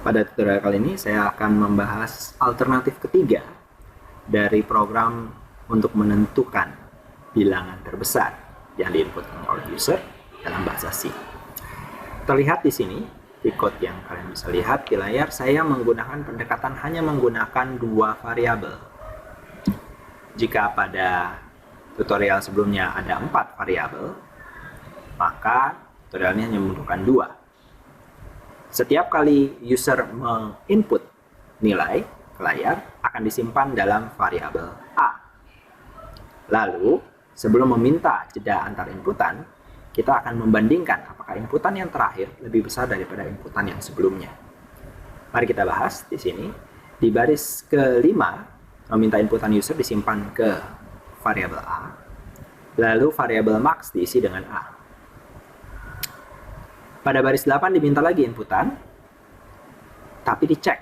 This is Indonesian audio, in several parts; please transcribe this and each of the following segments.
Pada tutorial kali ini saya akan membahas alternatif ketiga dari program untuk menentukan bilangan terbesar yang diinputkan oleh user dalam bahasa C. Terlihat di sini, di code yang kalian bisa lihat di layar, saya menggunakan pendekatan hanya menggunakan dua variabel. Jika pada tutorial sebelumnya ada 4 variabel, maka tutorial ini hanya membutuhkan 2. Setiap kali user menginput nilai ke layar, akan disimpan dalam variabel A. Lalu, sebelum meminta jeda antar inputan, kita akan membandingkan apakah inputan yang terakhir lebih besar daripada inputan yang sebelumnya. Mari kita bahas di sini. Di baris kelima, meminta inputan user disimpan ke variabel A. Lalu variabel max diisi dengan A. Pada baris 8 diminta lagi inputan, tapi dicek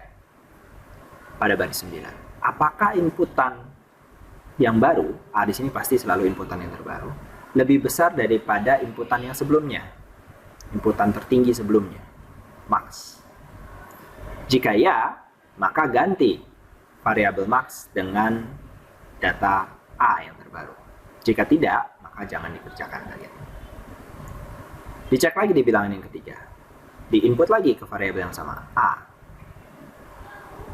pada baris 9. Apakah inputan yang baru, A di sini pasti selalu inputan yang terbaru, lebih besar daripada inputan yang sebelumnya, inputan tertinggi sebelumnya, max. Jika ya, maka ganti variabel max dengan data A yang terbaru. Jika tidak, maka jangan dikerjakan kalian. Dicek lagi di bilangan yang ketiga. Diinput lagi ke variabel yang sama, A.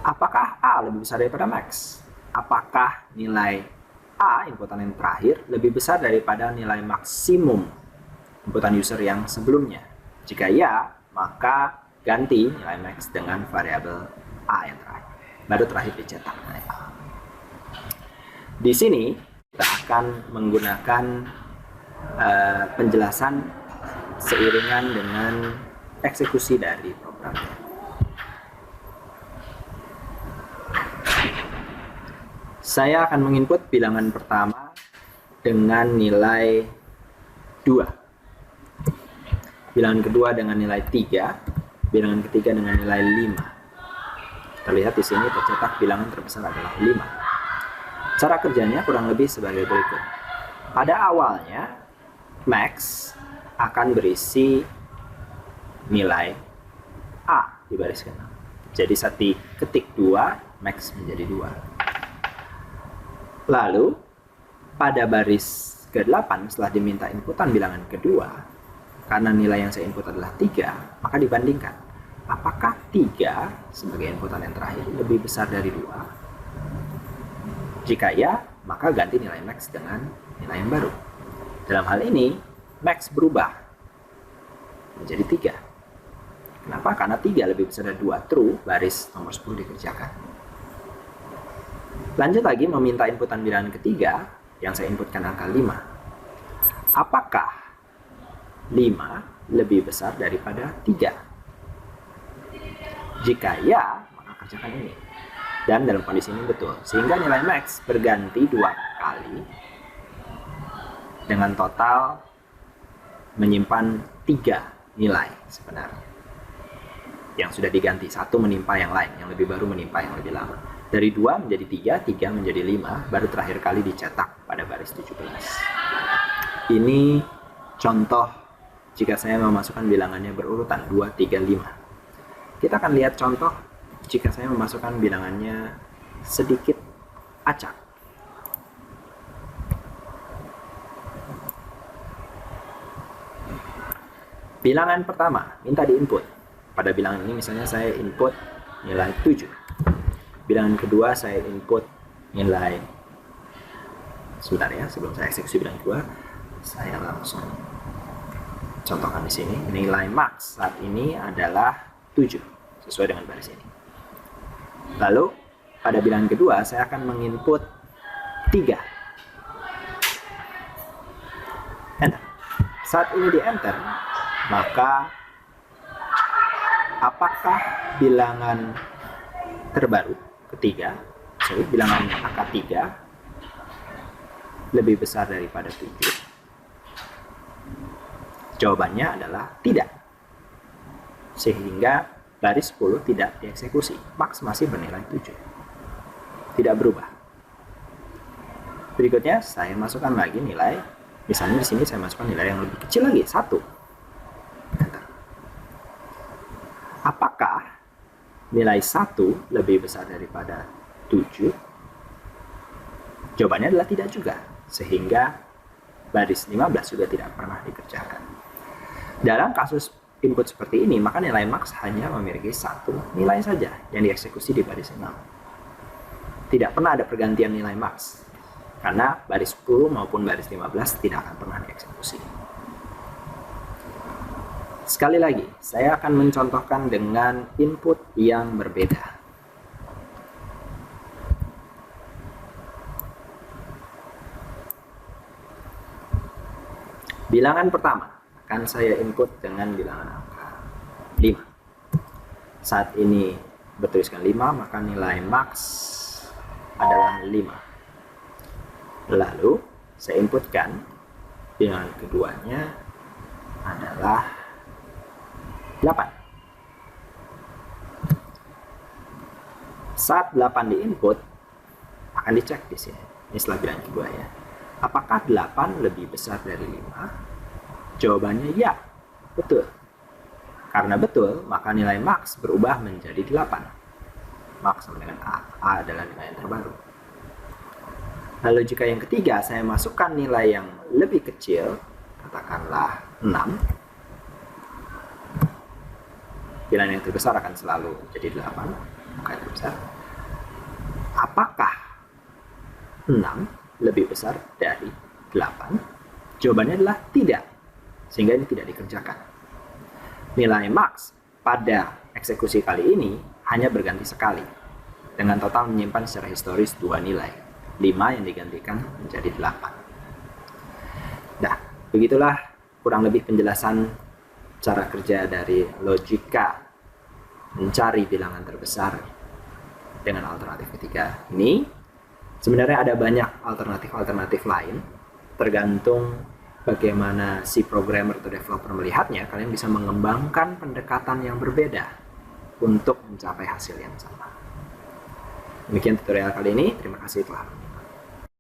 Apakah A lebih besar daripada max? Apakah nilai A, inputan yang terakhir, lebih besar daripada nilai maksimum inputan user yang sebelumnya? Jika ya, maka ganti nilai max dengan variabel A yang terakhir. Baru terakhir dicetak nilai A. Di sini, kita akan menggunakan penjelasan seiringan dengan eksekusi dari programnya. Saya akan menginput bilangan pertama dengan nilai 2. Bilangan kedua dengan nilai 3. Bilangan ketiga dengan nilai 5. Terlihat di sini tercetak bilangan terbesar adalah 5. Cara kerjanya kurang lebih sebagai berikut. Pada awalnya, max akan berisi nilai A di baris ke-6. Jadi saat diketik 2, max menjadi 2. Lalu, pada baris ke-8 setelah diminta inputan bilangan kedua, karena nilai yang saya input adalah 3, maka dibandingkan. Apakah 3 sebagai inputan yang terakhir lebih besar dari 2? Jika ya, maka ganti nilai max dengan nilai yang baru. Dalam hal ini, max berubah menjadi 3. Kenapa? Karena 3 lebih besar dari 2. True, baris nomor 10 dikerjakan. Lanjut lagi meminta inputan bilangan ketiga, yang saya inputkan angka 5. Apakah 5 lebih besar daripada 3? Jika ya, maka kerjakan ini. Dan dalam kondisi ini betul. Sehingga nilai max berganti 2 kali dengan total menyimpan 3 nilai sebenarnya. Yang sudah diganti, satu menimpa yang lain, yang lebih baru menimpa yang lebih lama. Dari 2 menjadi 3, 3 menjadi 5, baru terakhir kali dicetak pada baris 17. Ini contoh jika saya memasukkan bilangannya berurutan 2, 3, 5. Kita akan lihat contoh jika saya memasukkan bilangannya sedikit acak. Bilangan pertama, minta diinput. Pada bilangan ini misalnya saya input nilai 7. Bilangan kedua saya input nilai, sebentar ya, sebelum saya eksekusi bilangan kedua, saya langsung contohkan di sini. Nilai max saat ini adalah 7, sesuai dengan baris ini. Lalu, pada bilangan kedua saya akan menginput 3. Enter. Saat ini di enter, maka apakah bilangan terbaru ketiga, bilangan angka 3 lebih besar daripada 7? Jawabannya adalah tidak. Sehingga baris 10 tidak dieksekusi. Max masih bernilai 7. Tidak berubah. Berikutnya saya masukkan lagi nilai. Misalnya di sini saya masukkan nilai yang lebih kecil lagi, 1. Apakah nilai 1 lebih besar daripada 7? Jawabannya adalah tidak juga, sehingga baris 15 juga tidak pernah dikerjakan. Dalam kasus input seperti ini, maka nilai max hanya memiliki satu nilai saja yang dieksekusi di baris 6. Tidak pernah ada pergantian nilai max, karena baris 10 maupun baris 15 tidak akan pernah dieksekusi. Sekali lagi, saya akan mencontohkan dengan input yang berbeda. Bilangan pertama akan saya input dengan bilangan angka 5. Saat ini bertuliskan 5, maka nilai max adalah 5. Lalu saya inputkan bilangan keduanya adalah 8. Saat 8 diinput, akan dicek di sini. Ini setelah bilangan kedua ya. Apakah 8 lebih besar dari 5? Jawabannya ya, betul. Karena betul, maka nilai max berubah menjadi 8. Max sama dengan A. A adalah nilai yang terbaru. Lalu jika yang ketiga, saya masukkan nilai yang lebih kecil, katakanlah 6. Bilangan yang terbesar akan selalu jadi 8, maka yang terbesar. Apakah 6 lebih besar dari 8? Jawabannya adalah tidak, sehingga ini tidak dikerjakan. Nilai max pada eksekusi kali ini hanya berganti sekali, dengan total menyimpan secara historis 2 nilai, 5 yang digantikan menjadi 8. Nah, begitulah kurang lebih penjelasan cara kerja dari logika mencari bilangan terbesar dengan alternatif ketiga ini. Sebenarnya ada banyak alternatif-alternatif lain, tergantung bagaimana si programmer atau developer melihatnya. Kalian bisa mengembangkan pendekatan yang berbeda untuk mencapai hasil yang sama. Demikian tutorial kali ini, terima kasih telah menonton.